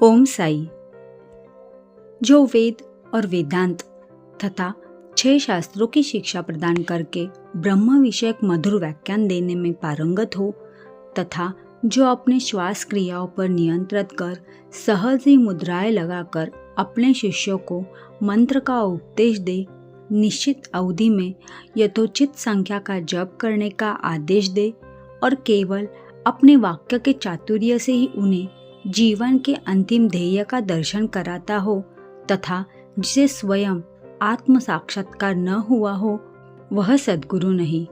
ओम साई। जो वेद और वेदांत तथा 6 शास्त्रों की शिक्षा प्रदान करके ब्रह्म विषयक मधुर व्याख्यान देने में पारंगत हो तथा जो अपने श्वास क्रियाओं पर नियंत्रण कर सहज ही मुद्राएं लगाकर अपने शिष्यों को मंत्र का उपदेश दे, निश्चित अवधि में यथोचित संख्या का जप करने का आदेश दे और केवल अपने वाक्य के चातुर्य से ही उन्हें जीवन के अंतिम ध्येय का दर्शन कराता हो तथा जिसे स्वयं आत्म साक्षात्कार न हुआ हो, वह सद्गुरु नहीं,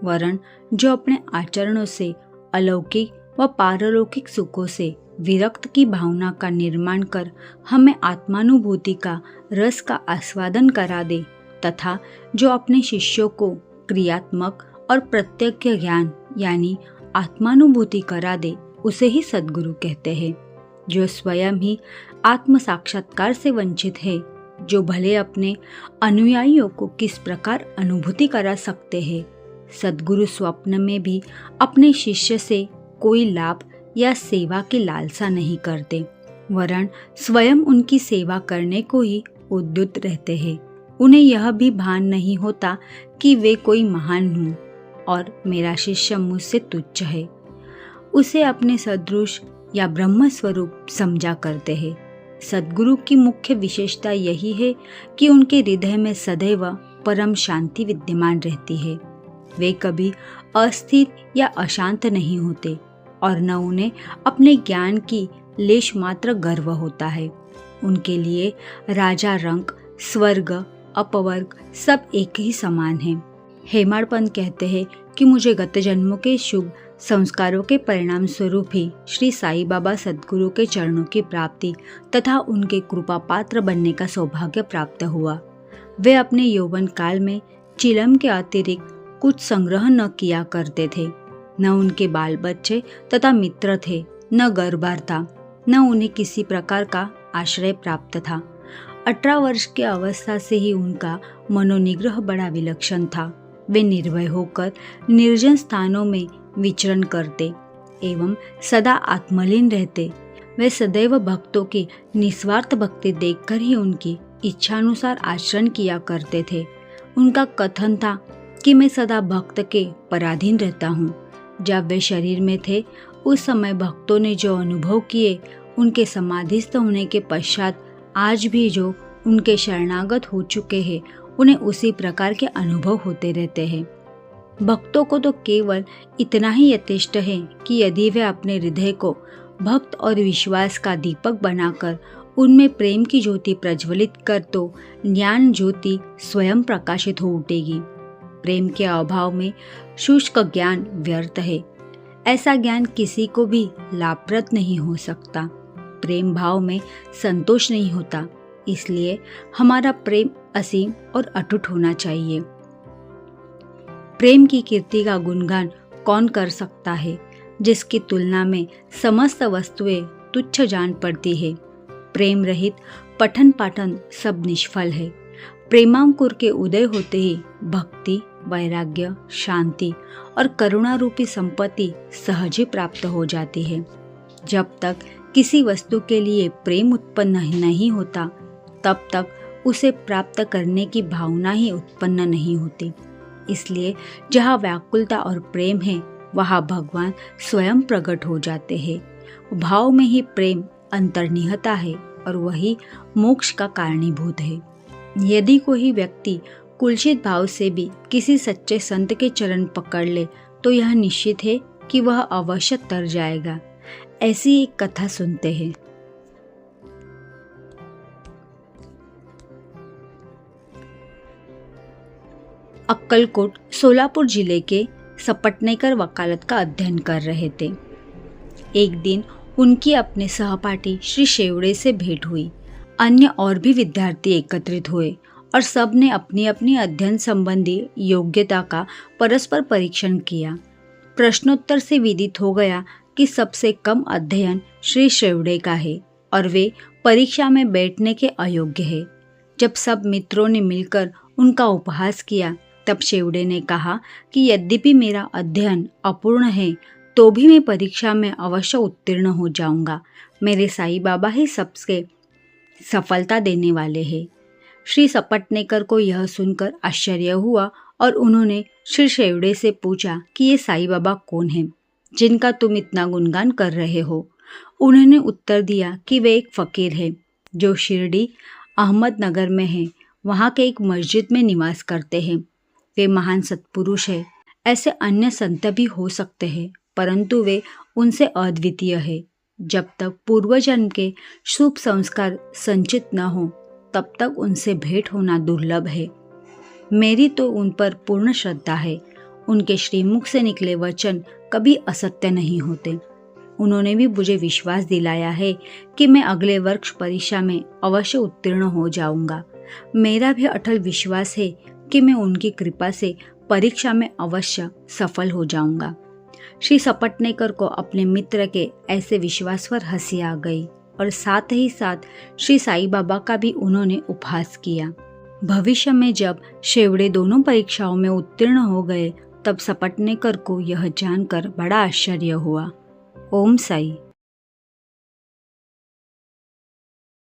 वरन जो अपने आचरणों से अलौकिक व पारलौकिक सुखों से विरक्त की भावना का निर्माण कर हमें आत्मानुभूति का रस का आस्वादन करा दे तथा जो अपने शिष्यों को क्रियात्मक और प्रत्यक्ष ज्ञान यानी आत्मानुभूति करा दे, उसे ही सद्गुरु कहते हैं। जो स्वयं ही आत्म साक्षात्कार से वंचित है, जो भले अपने अनुयायियों को किस प्रकार अनुभूति करा सकते हैं, सद्गुरु स्वप्न में भी अपने शिष्य से कोई लाभ या सेवा की लालसा नहीं करते, वरन स्वयं उनकी सेवा करने को ही उद्युक्त रहते हैं। उन्हें यह भी भान नहीं होता कि वे कोई महान हूँ और मेरा शिष्य मुझसे तुच्छ है। उसे अपने सदृश या ब्रह्म स्वरूप समझा करते हैं। सद्गुरु की मुख्य विशेषता यही है कि उनके हृदय में सदैव परम शांति विद्यमान रहती है। वे कभी अस्थिर या अशांत नहीं होते और न उन्हें अपने ज्ञान की लेश मात्र गर्व होता है। उनके लिए राजा रंक, स्वर्ग, अपवर्ग सब एक ही समान है। हेमाड़पंत कहते हैं कि मुझे गत जन्मों के शुभ संस्कारों के परिणाम स्वरूप ही श्री साईं बाबा सद्गुरु के चरणों की प्राप्ति तथा उनके कृपा पात्र बनने का सौभाग्य प्राप्त हुआ। वे अपने यौवन काल में चिलम के अतिरिक्त कुछ संग्रह न किया करते थे। न उनके बाल बच्चे तथा मित्र थे, न घर-बार था, न उन्हें किसी प्रकार का आश्रय प्राप्त था। 18 वर्ष की अवस्था से ही उनका मनोनिग्रह बड़ा विलक्षण था। वे निर्भय होकर निर्जन स्थानों में विचरण करते एवं सदा आत्मलीन रहते। वे सदैव भक्तों की निस्वार्थ भक्ति देखकर ही उनकी इच्छानुसार आचरण किया करते थे। उनका कथन था कि मैं सदा भक्त के पराधीन रहता हूँ। जब वे शरीर में थे, उस समय भक्तों ने जो अनुभव किए, उनके समाधिस्थ होने के पश्चात आज भी जो उनके शरणागत हो चुके हैं, उन्हें उसी प्रकार के अनुभव होते रहते हैं। भक्तों को तो केवल इतना ही यथेष्ट है कि यदि वे अपने हृदय को भक्त और विश्वास का दीपक बनाकर उनमें प्रेम की ज्योति प्रज्वलित कर तो ज्ञान ज्योति स्वयं प्रकाशित हो उठेगी। प्रेम के अभाव में शुष्क ज्ञान व्यर्थ है। ऐसा ज्ञान किसी को भी लाभप्रद नहीं हो सकता। प्रेम भाव में संतोष नहीं होता, इसलिए हमारा प्रेम असीम और अटूट होना चाहिए। प्रेम की कीर्ति का गुणगान कौन कर सकता है, जिसकी तुलना में समस्त वस्तुएं तुच्छ जान पड़ती है। प्रेम रहित पठन पाठन सब निष्फल है। प्रेमांकुर के उदय होते ही भक्ति, वैराग्य, शांति और करुणा रूपी संपत्ति सहज ही प्राप्त हो जाती है। जब तक किसी वस्तु के लिए प्रेम उत्पन्न नहीं होता, तब तक उसे प्राप्त करने की भावना ही उत्पन्न नहीं होती। इसलिए जहाँ व्याकुलता और प्रेम है, वहाँ भगवान स्वयं प्रकट हो जाते हैं। भाव में ही प्रेम अंतर्निहित है और वही मोक्ष का कारणीभूत है। यदि कोई व्यक्ति कुलसित भाव से भी किसी सच्चे संत के चरण पकड़ ले, तो यह निश्चित है कि वह अवश्य तर जाएगा। ऐसी एक कथा सुनते हैं। अक्कलकोट सोलापुर जिले के सपटनेकर वकालत का अध्ययन कर रहे थे। एक दिन उनकी अपने सहपाठी श्री शेवड़े से भेंट हुई। अन्य और भी विद्यार्थी एकत्रित हुए और सब ने अपनी अपनी अध्ययन संबंधी योग्यता का परस्पर परीक्षण किया। प्रश्नोत्तर से विदित हो गया कि सबसे कम अध्ययन श्री शेवड़े का है और वे परीक्षा में बैठने के अयोग्य है। जब सब मित्रों ने मिलकर उनका उपहास किया, तब शेवड़े ने कहा कि यद्यपि मेरा अध्ययन अपूर्ण है, तो भी मैं परीक्षा में अवश्य उत्तीर्ण हो जाऊंगा। मेरे साईं बाबा ही सबसे सफलता देने वाले हैं। श्री सपटनेकर को यह सुनकर आश्चर्य हुआ और उन्होंने श्री शेवड़े से पूछा कि ये साईं बाबा कौन हैं जिनका तुम इतना गुणगान कर रहे हो। उन्होंने उत्तर दिया कि वे एक फ़कीर है जो शिरडी अहमदनगर में है, वहाँ के एक मस्जिद में निवास करते हैं। वे महान सत्पुरुष है। ऐसे अन्य संत भी हो सकते हैं, परंतु वे उनसे अद्वितीय है। जब तक पूर्वजन्म के शुभ संस्कार संचित न हो तब तक उनसे भेंट होना दुर्लभ है। मेरी तो उन पर पूर्ण श्रद्धा है। उनके श्रीमुख से निकले वचन कभी असत्य नहीं होते। उन्होंने भी मुझे विश्वास दिलाया है कि मैं अगले वर्ष परीक्षा में अवश्य उत्तीर्ण हो जाऊंगा। मेरा भी अटल विश्वास है कि मैं उनकी कृपा से परीक्षा में अवश्य सफल हो जाऊंगा। श्री सपटनेकर को अपने मित्र के ऐसे विश्वास पर हंसी आ गई और साथ ही साथ श्री साईं बाबा का भी उन्होंने उपहास किया। भविष्य में जब शेवड़े दोनों परीक्षाओं में उत्तीर्ण हो गए तब सपटनेकर को यह जानकर बड़ा आश्चर्य हुआ। ओम साई।